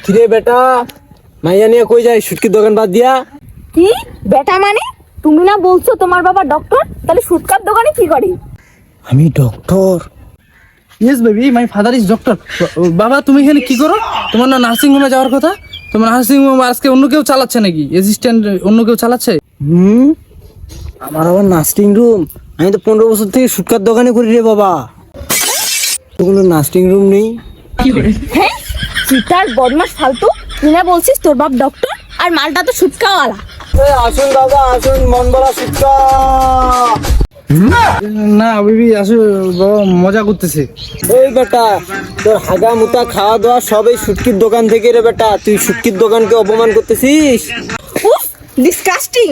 কিরে বেটা, মাইয়া নিয়ে কই যায় শুটকির দোকান বাদ দিয়া? কি বেটা মানে? তুমি না বলছো তোমার বাবা ডক্টর, তাহলে সুটকার দোকানে কি করে? আমি doctor. Yes baby, my father is doctor. বাবা তুমি এখানে কি করো? তোমার না নার্সিং হোমে যাওয়ার কথা? তোমার নার্সিং হোম আজকে অন্য কেউ চালাচ্ছে নাকি? অ্যাসিস্ট্যান্ট অন্য কেউ চালাচ্ছে? আমার আবার নার্সিং রুম? আমি তো 15 বছর থেকে শুটকার দোকানে করি রে বাবা। তো কোনো নার্সিং রুম নেই? হ্যাঁ, চিটার বদমাস ফালতু। তুই না বলছিস তোর বাপ ডক্টর, আর মালটা তো সুটকাওয়ালা। আসুন দাদা আসুন, মন বলা শুটকা। না বেবি, আসলে বাবা মজা করতেছে। এই বেটা, তোর হাগা মুতা খাওয়া দাওয়া সব এই শুটকির দোকান থেকে রে বেটা। তুই শুটকির দোকানকে অপমান করতেছিস। উফ, ডিসকাস্টিং।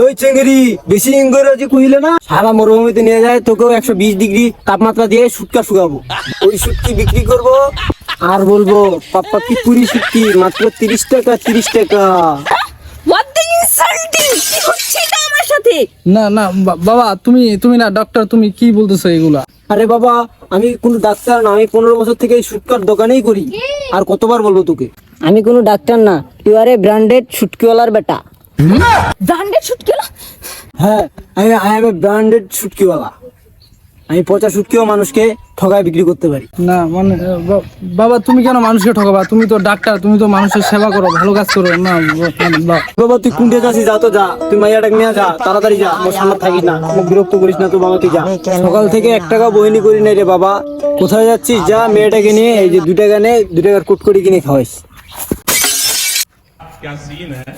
ওই চেঙ্গেরি, বেশি ইংরেজি কইলে না সারা মরুভূমিতে নিয়ে যায়, তোকেও 120 ডিগ্রি তাপমাত্রা দিয়ে শুটকা শুকাবো। ওই শুটকি বিক্রি করব আর বলবো পাপ্পা কি পুরি শুটকি মাত্র 30 টাকা 30 টাকা। What the insulting! কি হচ্ছে এটা আমার সাথে? না না বাবা, তুমি না ডক্টর, তুমি কি বলতেছো এগুলা? আরে বাবা, আমি কোনো ডাক্তার না, আমি 15 বছর থেকে এই শুটকার দোকানেই করি। আর কতবার বলবো তোকে, আমি কোনো ডাক্তার না, তুই আরে ব্র্যান্ডেড শুটকিওয়ালার বেটা। ব্র্যান্ডেড সুটকিওয়ালা? হ্যাঁ, আই এম এ ব্র্যান্ডেড শুটকিওয়ালা। আমি পচা শুটকিও মানুষকে ঠগায় বিক্রি করতে পারি। না মানে বাবা, তুমি কেন মানুষকে ঠকাবা? তুমি তো ডাক্তার, তুমি তো মানুষের সেবা করো, ভালো কাজ করো না। বাবা তুই কোনটা যাচ্ছিস? যা তো যা, তুই মাইয়াটাকে নিয়ে যা, তাড়াতাড়ি যা, মোর সামনে থাকিস না, মোক বিরক্ত করিস না তো বাবা, তুই যা। সকাল থেকে 1 টাকা বহিনি করি নাই রে বাবা। কোথায় যাচ্ছিস? যা, মেয়েটাকে নিয়ে এই যে 2 টাকা নে, 2 টাকার কুটকুটি কিনে খাওয়াইস। क्या सीन है?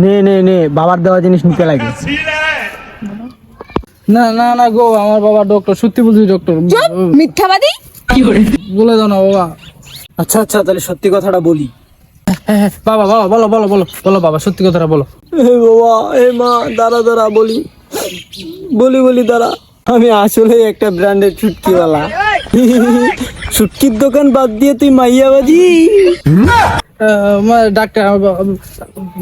নে নে নে, বাবার দেওয়া জিনিস নিতে লাগে। सीन है? না না না গো, আমার বাবা ডক্টর, সত্যি বলছি ডক্টর। চুপ, মিথ্যাবাদী। বলে দাও না বাবা। আচ্ছা আচ্ছা, তাহলে সত্যি কথাটা বলি। হ্যাঁ হ্যাঁ বাবা, বাবা বলো বলো বলো বলো বাবা, সত্যি কথাটা বলো। এ বাবা, এ মা, দাঁড়া দাঁড়া বলি বলি বলি দাঁড়া। আমি আসলে একটা ব্র্যান্ডেড শুটকিওয়ালা। শুটকির দোকান বাদ দিয়ে তুই মাইয়াবাজি। ডাক্তার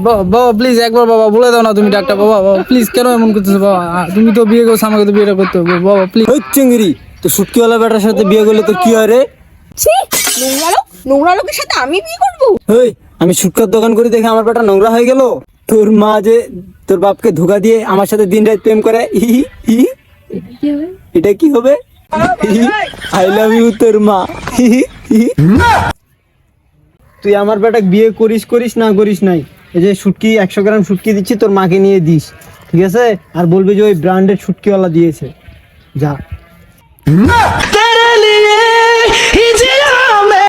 বাবা প্লিজ একবার বাবা বলে দাও না তুমি ডাক্তার। বাবা প্লিজ, কেন এমন করতেছো বাবা? তুমি তো বিয়ে করছো, আমাকে তো বিয়েটা করতে হবে বাবা প্লিজ। ওই চেঙ্গিরি, তো শুটকিওয়ালা বেটার সাথে বিয়ে করলে তোর কি হয় রে? ছি, নোংরা লোক, নোংরা লোকের সাথে আমি বিয়ে করবো? ওই, আমি শুটকার দোকান করে দেখে আমার বেটা নোংরা হয়ে গেল? তোর মা যে তোর বাপকে ধোকা দিয়ে আমার সাথে দিন রাত প্রেম করে, এটা কি হবে? আই লাভ ইউ তোর মা। তুই আমার বেটা বিয়ে করিস করিস না করিস নাই, এই যে শুটকি 100 গ্রাম শুটকি দিচ্ছি, তোর মাকে নিয়ে দিস, ঠিক আছে? আর বলবি যে ওই ব্র্যান্ডেড শুটকিওয়ালা দিয়েছে। যা।